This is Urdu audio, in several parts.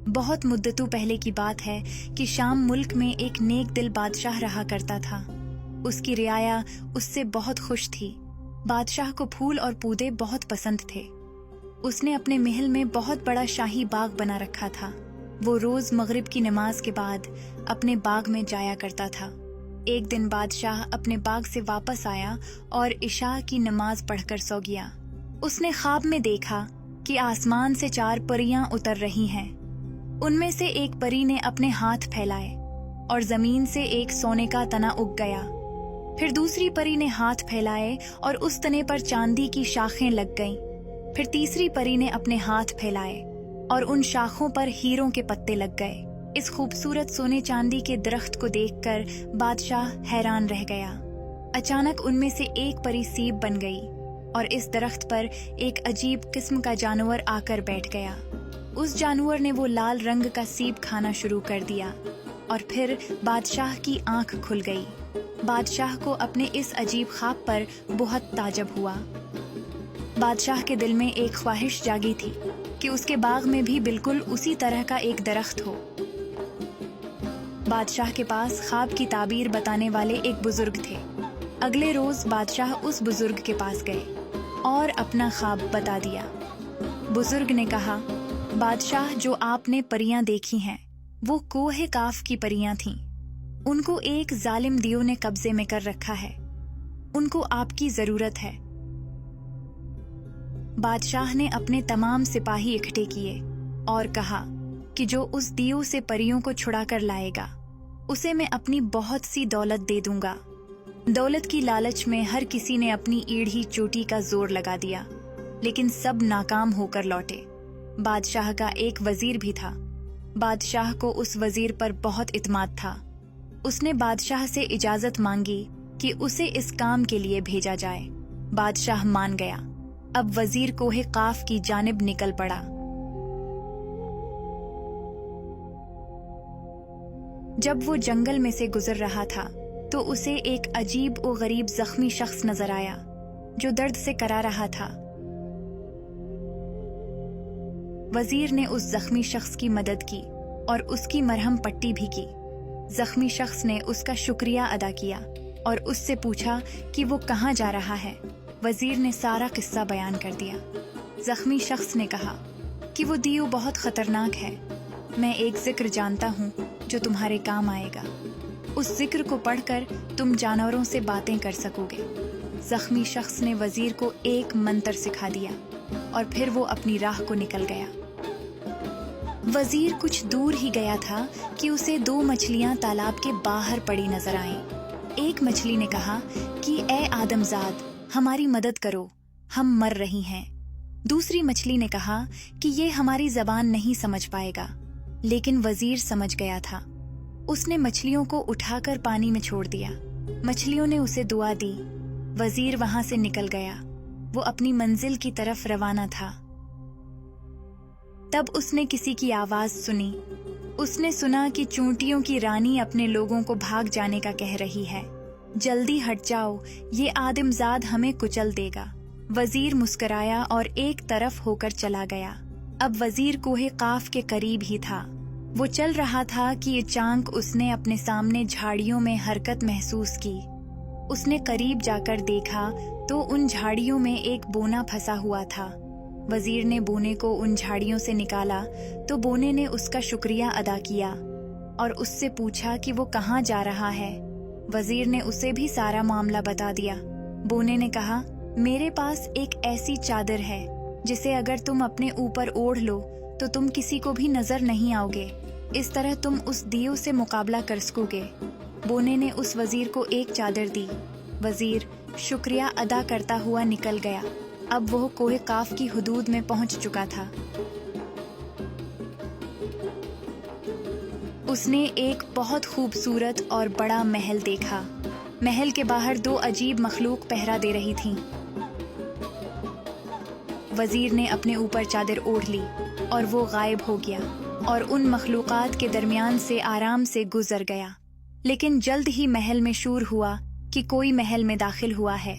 بہت مدتوں پہلے کی بات ہے کہ شام ملک میں ایک نیک دل بادشاہ رہا کرتا تھا۔ اس کی رعایا اس سے بہت خوش تھی۔ بادشاہ کو پھول اور پودے بہت پسند تھے۔ اس نے اپنے محل میں بہت بڑا شاہی باغ بنا رکھا تھا۔ وہ روز مغرب کی نماز کے بعد اپنے باغ میں جایا کرتا تھا۔ ایک دن بادشاہ اپنے باغ سے واپس آیا اور عشاء کی نماز پڑھ کر سو گیا۔ اس نے خواب میں دیکھا کہ آسمان سے 4 پریاں اتر رہی ہیں۔ ان میں سے ایک پری نے اپنے ہاتھ پھیلائے اور زمین سے ایک سونے کا تنا اگ گیا۔ پھر دوسری پری نے ہاتھ پھیلائے اور اس تنے پر چاندی کی شاخیں لگ گئیں۔ پھر تیسری پری نے اپنے ہاتھ پھیلائے اور ان شاخوں پر ہیروں کے پتے لگ گئے۔ اس خوبصورت سونے چاندی کے درخت کو دیکھ کر بادشاہ حیران رہ گیا۔ اچانک ان میں سے ایک پری سیب بن گئی اور اس درخت پر ایک عجیب قسم کا جانور آ کر بیٹھ گیا۔ اس جانور نے وہ لال رنگ کا سیب کھانا شروع کر دیا اور پھر بادشاہ کی آنکھ کھل گئی۔ بادشاہ کو اپنے اس عجیب خواب پر بہت تعجب ہوا۔ بادشاہ کے دل میں ایک خواہش جاگی تھی کہ اس کے باغ میں بھی بالکل اسی طرح کا ایک درخت ہو۔ بادشاہ کے پاس خواب کی تعبیر بتانے والے ایک بزرگ تھے۔ اگلے روز بادشاہ اس بزرگ کے پاس گئے اور اپنا خواب بتا دیا۔ بزرگ نے کہا، بادشاہ، جو آپ نے پریاں دیکھی ہیں وہ کوہ کاف کی پریاں تھیں۔ ان کو ایک ظالم دیو نے قبضے میں کر رکھا ہے۔ ان کو آپ کی ضرورت ہے۔ بادشاہ نے اپنے تمام سپاہی اکٹھے کیے اور کہا کہ جو اس دیو سے پریوں کو چھڑا کر لائے گا اسے میں اپنی بہت سی دولت دے دوں گا۔ دولت کی لالچ میں ہر کسی نے اپنی ایڑھی چوٹی کا زور لگا دیا، لیکن سب ناکام ہو کر لوٹے۔ بادشاہ کا ایک وزیر بھی تھا۔ بادشاہ کو اس وزیر پر بہت اعتماد تھا۔ اس نے بادشاہ سے اجازت مانگی کہ اسے اس کام کے لیے بھیجا جائے۔ بادشاہ مان گیا۔ اب وزیر کوہ قاف کی جانب نکل پڑا۔ جب وہ جنگل میں سے گزر رہا تھا تو اسے ایک عجیب و غریب زخمی شخص نظر آیا جو درد سے کرا رہا تھا۔ وزیر نے اس زخمی شخص کی مدد کی اور اس کی مرہم پٹی بھی کی۔ زخمی شخص نے اس کا شکریہ ادا کیا اور اس سے پوچھا کہ وہ کہاں جا رہا ہے۔ وزیر نے سارا قصہ بیان کر دیا۔ زخمی شخص نے کہا کہ وہ دیو بہت خطرناک ہے۔ میں ایک ذکر جانتا ہوں جو تمہارے کام آئے گا۔ اس ذکر کو پڑھ کر تم جانوروں سے باتیں کر سکو گے۔ زخمی شخص نے وزیر کو ایک منتر سکھا دیا اور پھر وہ اپنی راہ کو نکل گیا۔ وزیر کچھ دور ہی گیا تھا کہ اسے 2 مچھلیاں تالاب کے باہر پڑی نظر آئیں۔ ایک مچھلی نے کہا کہ اے آدم زاد، ہماری مدد کرو، ہم مر رہی ہیں۔ دوسری مچھلی نے کہا کہ یہ ہماری زبان نہیں سمجھ پائے گا، لیکن وزیر سمجھ گیا تھا۔ اس نے مچھلیوں کو اٹھا کر پانی میں چھوڑ دیا۔ مچھلیوں نے اسے دعا دی۔ وزیر وہاں سے نکل گیا۔ وہ اپنی منزل کی طرف روانہ تھا۔ تب اس نے کسی کی آواز سنی۔ اس نے سنا کہ چونٹیوں کی رانی اپنے لوگوں کو بھاگ جانے کا کہہ رہی ہے۔ جلدی ہٹ جاؤ، یہ آدم زاد ہمیں کچل دے گا۔ وزیر مسکرایا اور ایک طرف ہو کر چلا گیا۔ اب وزیر کوہ قاف کے قریب ہی تھا۔ وہ چل رہا تھا کہ اچانک اس نے اپنے سامنے جھاڑیوں میں حرکت محسوس کی۔ اس نے قریب جا کر دیکھا تو ان جھاڑیوں میں ایک بونا پھنسا ہوا تھا۔ وزیر نے بونے کو ان جھاڑیوں سے نکالا تو بونے نے اس کا شکریہ ادا کیا اور اس سے پوچھا کہ وہ کہاں جا رہا ہے۔ وزیر نے اسے بھی سارا معاملہ بتا دیا۔ بونے نے کہا، میرے پاس ایک ایسی چادر ہے جسے اگر تم اپنے اوپر اوڑھ لو تو تم کسی کو بھی نظر نہیں آؤ گے۔ اس طرح تم اس دیو سے مقابلہ کر سکو گے۔ بونے نے اس وزیر کو ایک چادر دی۔ وزیر شکریہ ادا کرتا ہوا نکل گیا۔ اب وہ کوہ قاف کی حدود میں پہنچ چکا تھا۔ اس نے ایک بہت خوبصورت اور بڑا محل دیکھا۔ محل کے باہر 2 عجیب مخلوق پہرا دے رہی تھیں۔ وزیر نے اپنے اوپر چادر اوڑھ لی اور وہ غائب ہو گیا اور ان مخلوقات کے درمیان سے آرام سے گزر گیا۔ لیکن جلد ہی محل میں شور ہوا کہ کوئی محل میں داخل ہوا ہے۔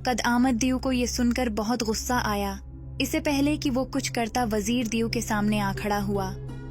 قد آمد دیو کو یہ سن کر بہت غصہ آیا۔ اسے پہلے کہ وہ کچھ کرتا وزیر دیو کے سامنے آ کھڑا ہوا